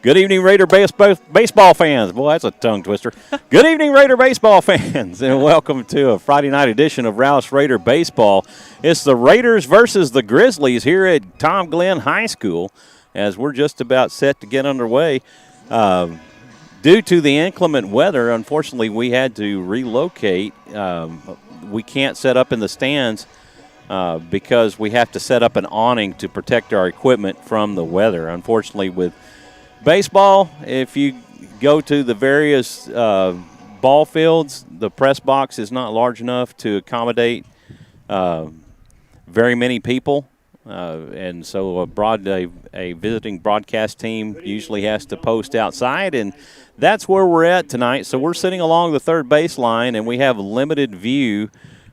Good evening, Raider baseball fans. Boy, that's a tongue twister. Good evening, Raider baseball fans, and welcome to a Friday night edition of Rouse Raider Baseball. It's the Raiders versus the Grizzlies here at Tom Glenn High School as we're just about set to get underway. Due to the inclement weather, unfortunately, we had to relocate. We can't set up in the stands because we have to set up an awning to protect our equipment from the weather. Unfortunately, with baseball, if you go to the various ball fields, the press box is not large enough to accommodate very many people. And so a visiting broadcast team usually has to post outside, and that's where we're at tonight. So we're sitting along the third baseline, and we have limited view,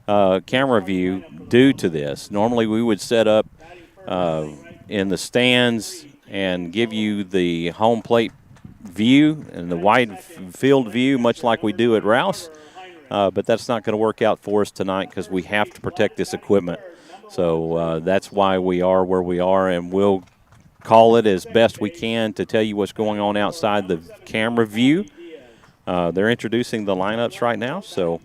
camera view, due to this. Normally we would set up in the stands and give you the home plate view and the wide field view, much like we do at Rouse. But that's not going to work out for us tonight because we have to protect this equipment. So that's why we are where we are, and we'll call it as best we can to tell you what's going on outside the camera view. They're introducing the lineups right now. So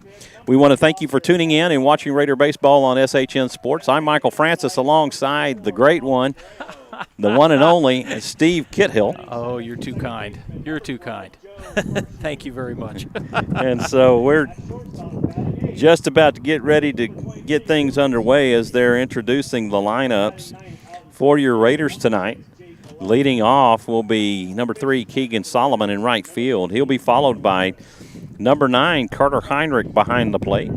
we want to thank you for tuning in and watching Raider Baseball on SHN Sports. I'm Michael Francis alongside the great one, the one and only Steve Kithill. Oh, you're too kind. You're too kind. Thank you very much. And so we're just about to get ready to get things underway as they're introducing the lineups for your Raiders tonight. Leading off will be number 3, Keegan Solomon in right field. He'll be followed by number 9, Carter Heinrich behind the plate.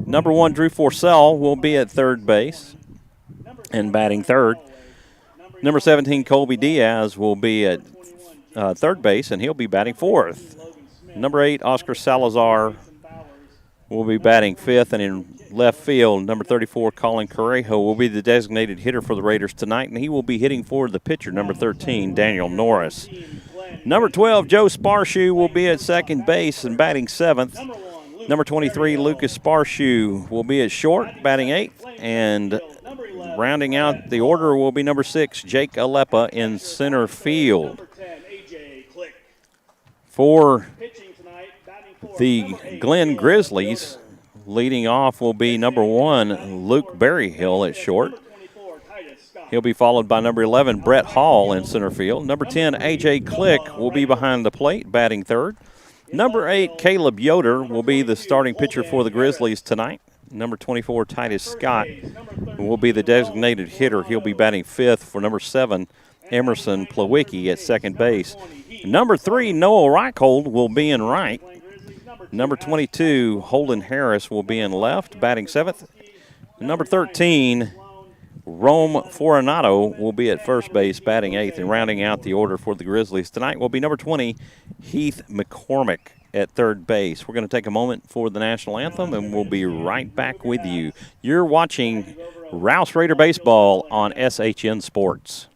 Number 1, Drew Forcell will be at third base and batting third. Number 17, Colby Diaz will be at third base, and he'll be batting fourth. Number 8, Oscar Salazar will be batting fifth, and in left field, number 34, Colin Correjo will be the designated hitter for the Raiders tonight, and he will be hitting for the pitcher, number 13, Daniel Norris. Number 12, Joe Sparshoe will be at second base and batting seventh. Number 23, Lucas Sparshoe will be at short, batting eighth, and rounding out the order will be number 6, Jake Alepa in center field. For the Glen Grizzlies, leading off will be number 1, Luke Berryhill at short. He'll be followed by number 11, Brett Hall in center field. Number 10, A.J. Click will be behind the plate, batting third. Number 8, Caleb Yoder will be the starting pitcher for the Grizzlies tonight. Number 24, Titus Scott will be the designated hitter. He'll be batting fifth for number 7, Emerson Plawicki at second base. Number 3, Noah Reichhold will be in right. Number 22, Holden Harris will be in left, batting seventh. Number 13, Rome Foranato will be at first base, batting eighth, and rounding out the order for the Grizzlies tonight will be number 20, Heath McCormick at third base. We're going to take a moment for the national anthem, and we'll be right back with you. You're watching Rouse Raider Baseball on SHN Sports.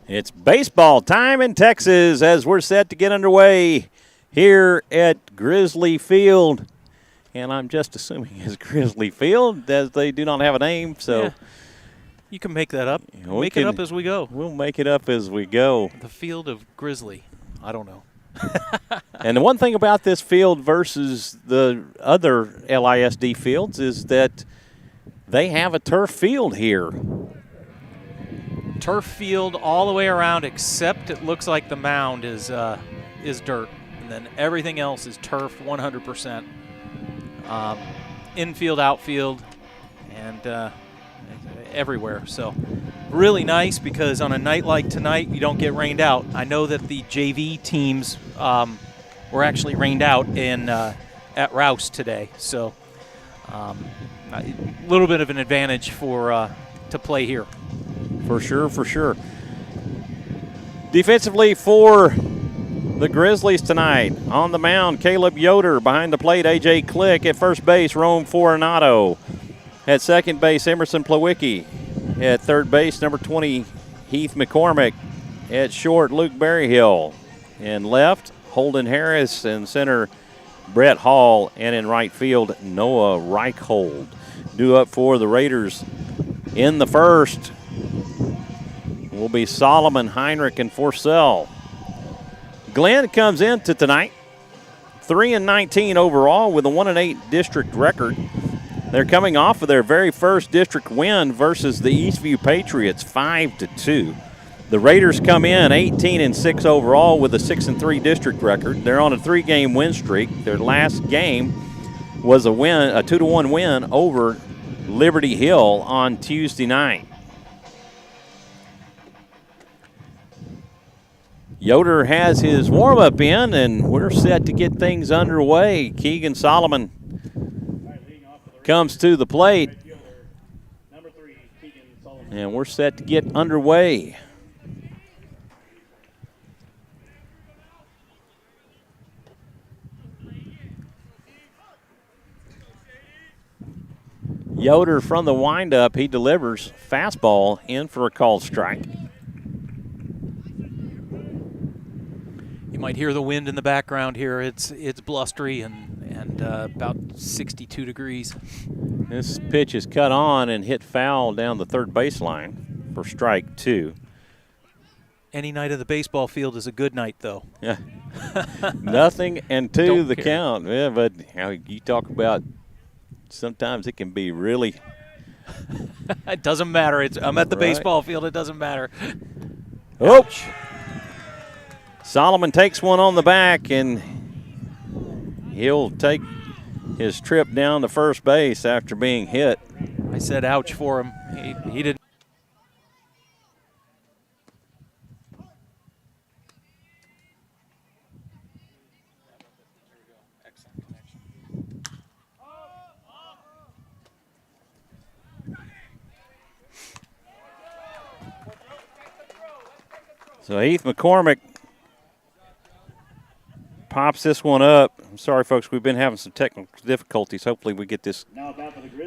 It's baseball time in Texas as we're set to get underway here at Grizzly Field. And I'm just assuming it's Grizzly Field as they do not have a name. So yeah. You can make that up. Make it up as we go. We'll make it up as we go. The field of Grizzly. I don't know. And the one thing about this field versus the other LISD fields is that they have a turf field here. Turf field all the way around, except it looks like the mound is dirt, and then everything else is turf 100%. Infield, outfield, and everywhere. So really nice because on a night like tonight, you don't get rained out. I know that the JV teams were actually rained out at Rouse today, so a little bit of an advantage to play here. For sure, for sure. Defensively for the Grizzlies tonight, on the mound, Caleb Yoder. Behind the plate, A.J. Click. At first base, Rome Fortunato. At second base, Emerson Plawicki. At third base, number 20, Heath McCormick. At short, Luke Berryhill. In left, Holden Harris. In center, Brett Hall. And in right field, Noah Reichhold. Due up for the Raiders in the first will be Solomon, Heinrich, and Forsell. Glenn comes into tonight 3-19 overall with a 1-8 district record. They're coming off of their very first district win versus the Eastview Patriots, 5-2. The Raiders come in 18-6 overall with a 6-3 district record. They're on a 3-game win streak. Their last game was a 2-1 win over Liberty Hill on Tuesday night. Yoder has his warm-up in, and we're set to get things underway. Keegan Solomon comes to the plate, and we're set to get underway. Yoder from the windup, he delivers fastball in for a called strike. You might hear the wind in the background here. It's blustery and about 62 degrees. This pitch is cut on and hit foul down the third baseline for strike 2. Any night of the baseball field is a good night, though. Yeah. Nothing and 2 Don't the care. count. Yeah, but you talk about sometimes it can be really. It doesn't matter. I'm at the Right. baseball field. It doesn't matter. Ouch. Solomon takes one on the back, and he'll take his trip down to first base after being hit. I said ouch for him. He didn't. So Heath McCormick pops this one up. I'm sorry, folks. We've been having some technical difficulties. Hopefully we get this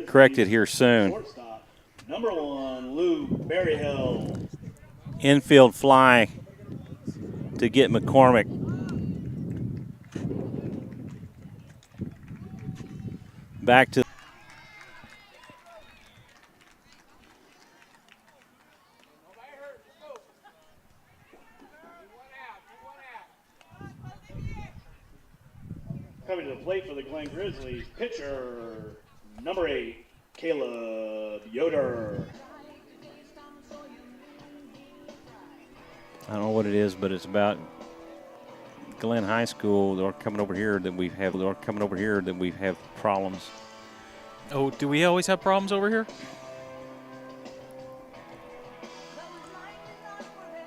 corrected here soon. Shortstop, number 1, Luke Berryhill. Infield fly to get McCormick. Back to Coming to the plate for the Glen Grizzlies, pitcher, number 8, Caleb Yoder. I don't know what it is, but it's about Glen High School. They're coming over here that we have problems. Oh, do we always have problems over here?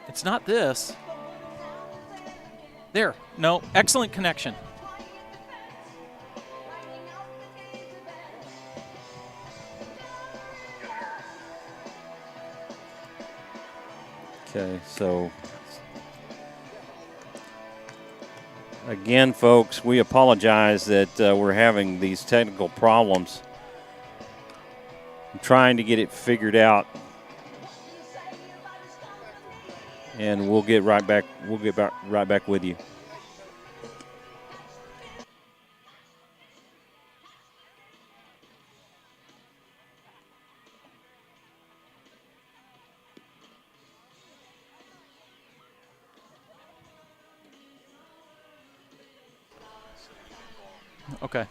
It's not this. There. No. Excellent connection. Okay, so again, folks, we apologize that we're having these technical problems. I'm trying to get it figured out. and we'll get right back. We'll get right back with you. Okay.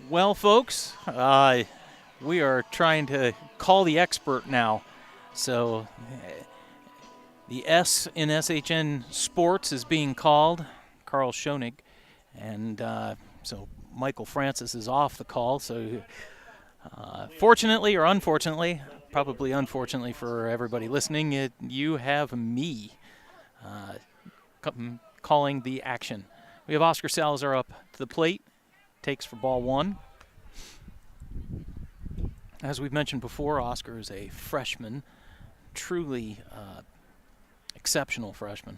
Well, folks, we are trying to call the expert now. So the S in SHN Sports is being called, Carl Schoenig, and so Michael Francis is off the call. So fortunately or unfortunately, probably unfortunately for everybody listening, you have me calling the action. We have Oscar Salazar up to the plate, takes for ball one. As we've mentioned before, Oscar is a freshman, truly exceptional freshman.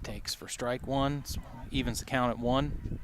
Takes for strike one, so evens the count at 1.